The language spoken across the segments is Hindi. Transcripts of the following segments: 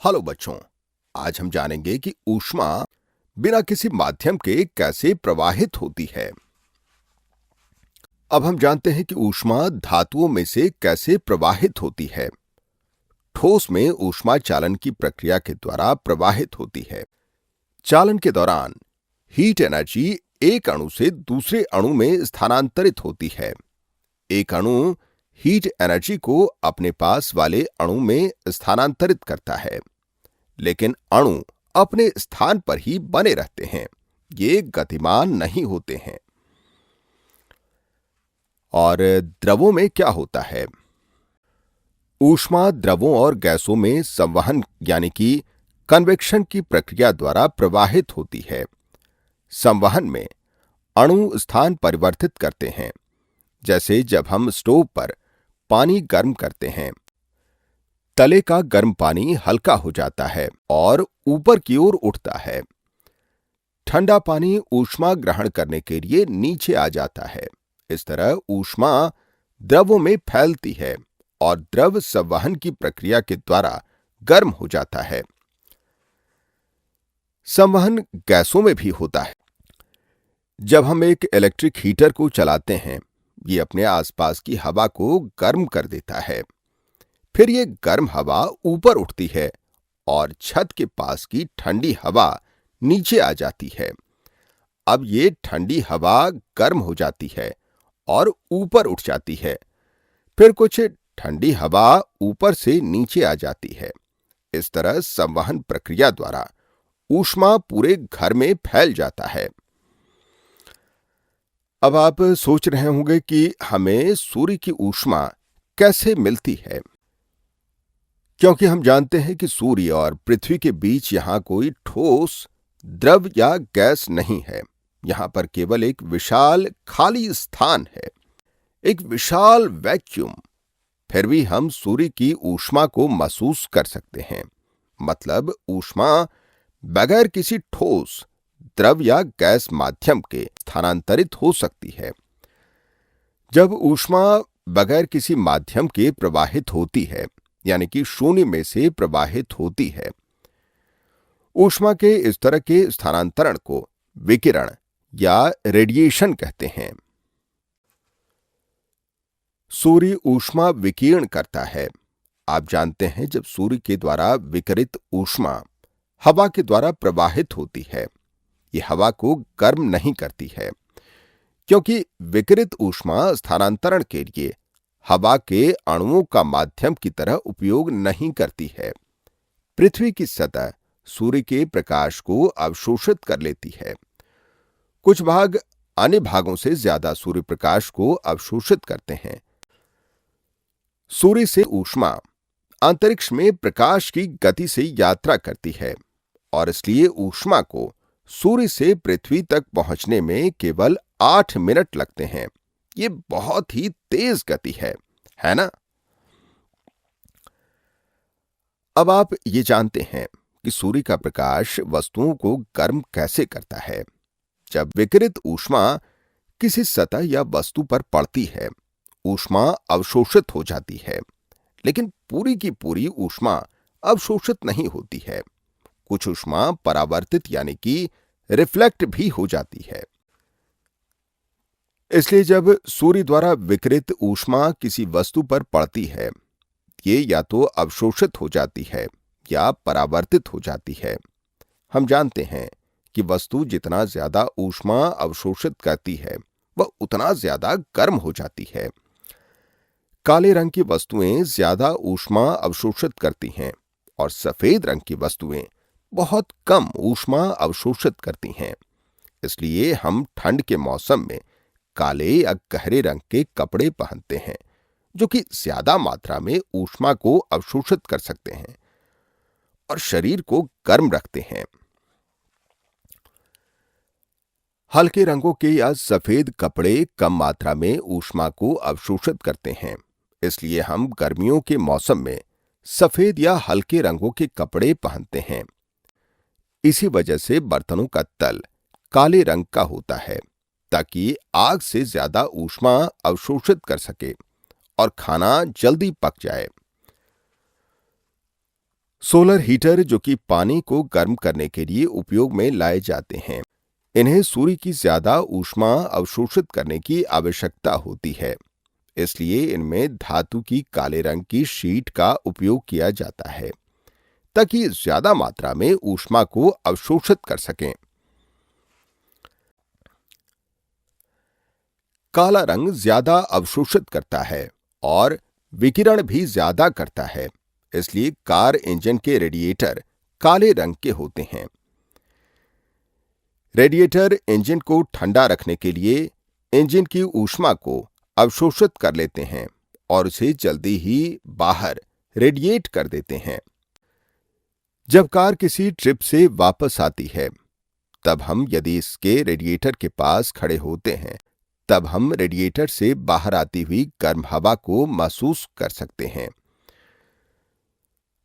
हेलो बच्चों, आज हम जानेंगे कि ऊष्मा बिना किसी माध्यम के कैसे प्रवाहित होती है। अब हम जानते हैं कि ऊष्मा धातुओं में से कैसे प्रवाहित होती है। ठोस में ऊष्मा चालन की प्रक्रिया के द्वारा प्रवाहित होती है। चालन के दौरान हीट एनर्जी एक अणु से दूसरे अणु में स्थानांतरित होती है। एक अणु हीट एनर्जी को अपने पास वाले अणु में स्थानांतरित करता है, लेकिन अणु अपने स्थान पर ही बने रहते हैं, ये गतिमान नहीं होते हैं। और द्रवों में क्या होता है? ऊष्मा द्रवों और गैसों में संवहन यानी कि कन्वेक्शन की प्रक्रिया द्वारा प्रवाहित होती है। संवहन में अणु स्थान परिवर्तित करते हैं, जैसे जब हम स्टोव पर पानी गर्म करते हैं। तले का गर्म पानी हल्का हो जाता है और ऊपर की ओर उठता है। ठंडा पानी ऊष्मा ग्रहण करने के लिए नीचे आ जाता है। इस तरह ऊष्मा द्रवों में फैलती है और द्रव संवहन की प्रक्रिया के द्वारा गर्म हो जाता है। संवहन गैसों में भी होता है। जब हम एक इलेक्ट्रिक हीटर को चलाते हैं, ये अपने आसपास की हवा को गर्म कर देता है। फिर ये गर्म हवा ऊपर उठती है और छत के पास की ठंडी हवा नीचे आ जाती है। अब ये ठंडी हवा गर्म हो जाती है और ऊपर उठ जाती है। फिर कुछ ठंडी हवा ऊपर से नीचे आ जाती है। इस तरह संवहन प्रक्रिया द्वारा ऊष्मा पूरे घर में फैल जाता है। अब आप सोच रहे होंगे कि हमें सूर्य की ऊष्मा कैसे मिलती है, क्योंकि हम जानते हैं कि सूर्य और पृथ्वी के बीच यहां कोई ठोस द्रव या गैस नहीं है। यहां पर केवल एक विशाल खाली स्थान है, एक विशाल वैक्यूम। फिर भी हम सूर्य की ऊष्मा को महसूस कर सकते हैं। मतलब ऊष्मा बगैर किसी ठोस द्रव या गैस माध्यम के स्थानांतरित हो सकती है। जब ऊष्मा बगैर किसी माध्यम के प्रवाहित होती है, यानी कि शून्य में से प्रवाहित होती है, ऊष्मा के इस तरह के स्थानांतरण को विकिरण या रेडिएशन कहते हैं। सूर्य ऊष्मा विकीर्ण करता है। आप जानते हैं, जब सूर्य के द्वारा विकिरित ऊष्मा हवा के द्वारा प्रवाहित होती है, यह हवा को गर्म नहीं करती है, क्योंकि विकिरित ऊष्मा स्थानांतरण के लिए हवा के अणुओं का माध्यम की तरह उपयोग नहीं करती है। पृथ्वी की सतह सूर्य के प्रकाश को अवशोषित कर लेती है। कुछ भाग अन्य भागों से ज्यादा सूर्य प्रकाश को अवशोषित करते हैं। सूर्य से ऊष्मा अंतरिक्ष में प्रकाश की गति से यात्रा करती है और इसलिए ऊष्मा को सूर्य से पृथ्वी तक पहुंचने में केवल 8 मिनट लगते हैं। ये बहुत ही तेज गति है ना? अब आप ये जानते हैं कि सूर्य का प्रकाश वस्तुओं को गर्म कैसे करता है। जब विकिरित ऊष्मा किसी सतह या वस्तु पर पड़ती है, ऊष्मा अवशोषित हो जाती है, लेकिन पूरी की पूरी ऊष्मा अवशोषित नहीं होती है। कुछ ऊष्मा परावर्तित यानी कि रिफ्लेक्ट भी हो जाती है। इसलिए जब सूर्य द्वारा विकिरित ऊष्मा किसी वस्तु पर पड़ती है, ये या तो अवशोषित हो जाती है या परावर्तित हो जाती है। हम जानते हैं कि वस्तु जितना ज्यादा ऊष्मा अवशोषित करती है, वह उतना ज्यादा गर्म हो जाती है। काले रंग की वस्तुएं ज्यादा ऊष्मा अवशोषित करती हैं और सफेद रंग की वस्तुएं बहुत कम ऊष्मा अवशोषित करती हैं। इसलिए हम ठंड के मौसम में काले या गहरे रंग के कपड़े पहनते हैं, जो कि ज्यादा मात्रा में ऊष्मा को अवशोषित कर सकते हैं और शरीर को गर्म रखते हैं। हल्के रंगों के या सफेद कपड़े कम मात्रा में ऊष्मा को अवशोषित करते हैं। इसलिए हम गर्मियों के मौसम में सफेद या हल्के रंगों के कपड़े पहनते हैं। इसी वजह से बर्तनों का तल काले रंग का होता है, ताकि आग से ज्यादा ऊष्मा अवशोषित कर सके और खाना जल्दी पक जाए। सोलर हीटर जो कि पानी को गर्म करने के लिए उपयोग में लाए जाते हैं, इन्हें सूर्य की ज्यादा ऊष्मा अवशोषित करने की आवश्यकता होती है। इसलिए इनमें धातु की काले रंग की शीट का उपयोग किया जाता है ताकि ज्यादा मात्रा में ऊष्मा को अवशोषित कर सकें। काला रंग ज्यादा अवशोषित करता है और विकिरण भी ज्यादा करता है, इसलिए कार इंजन के रेडिएटर काले रंग के होते हैं। रेडिएटर इंजन को ठंडा रखने के लिए इंजन की ऊष्मा को अवशोषित कर लेते हैं और उसे जल्दी ही बाहर रेडिएट कर देते हैं। जब कार किसी ट्रिप से वापस आती है, तब हम यदि इसके रेडिएटर के पास खड़े होते हैं, तब हम रेडिएटर से बाहर आती हुई गर्म हवा को महसूस कर सकते हैं।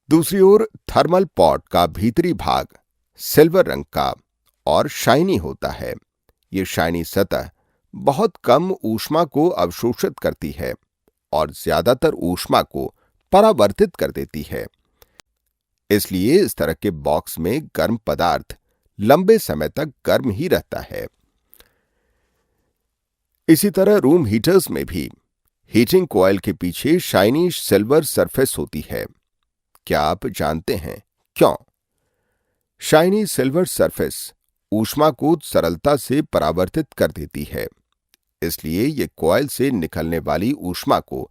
दूसरी ओर थर्मल पॉट का भीतरी भाग सिल्वर रंग का और शाइनी होता है। ये शाइनी सतह बहुत कम ऊष्मा को अवशोषित करती है और ज्यादातर ऊष्मा को परावर्तित कर देती है। इसलिए इस तरह के बॉक्स में गर्म पदार्थ लंबे समय तक गर्म ही रहता है। इसी तरह रूम हीटर्स में भी हीटिंग कॉइल के पीछे शाइनी सिल्वर सरफेस होती है। क्या आप जानते हैं क्यों? शाइनी सिल्वर सरफेस ऊष्मा को सरलता से परावर्तित कर देती है, इसलिए यह कॉइल से निकलने वाली ऊष्मा को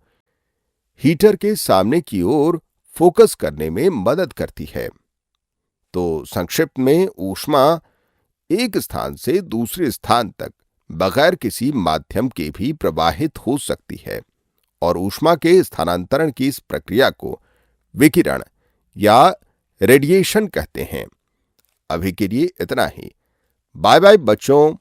हीटर के सामने की ओर फोकस करने में मदद करती है। तो संक्षिप्त में, ऊष्मा एक स्थान से दूसरे स्थान तक बगैर किसी माध्यम के भी प्रवाहित हो सकती है और ऊष्मा के स्थानांतरण की इस प्रक्रिया को विकिरण या रेडिएशन कहते हैं। अभी के लिए इतना ही। बाय बाय बच्चों।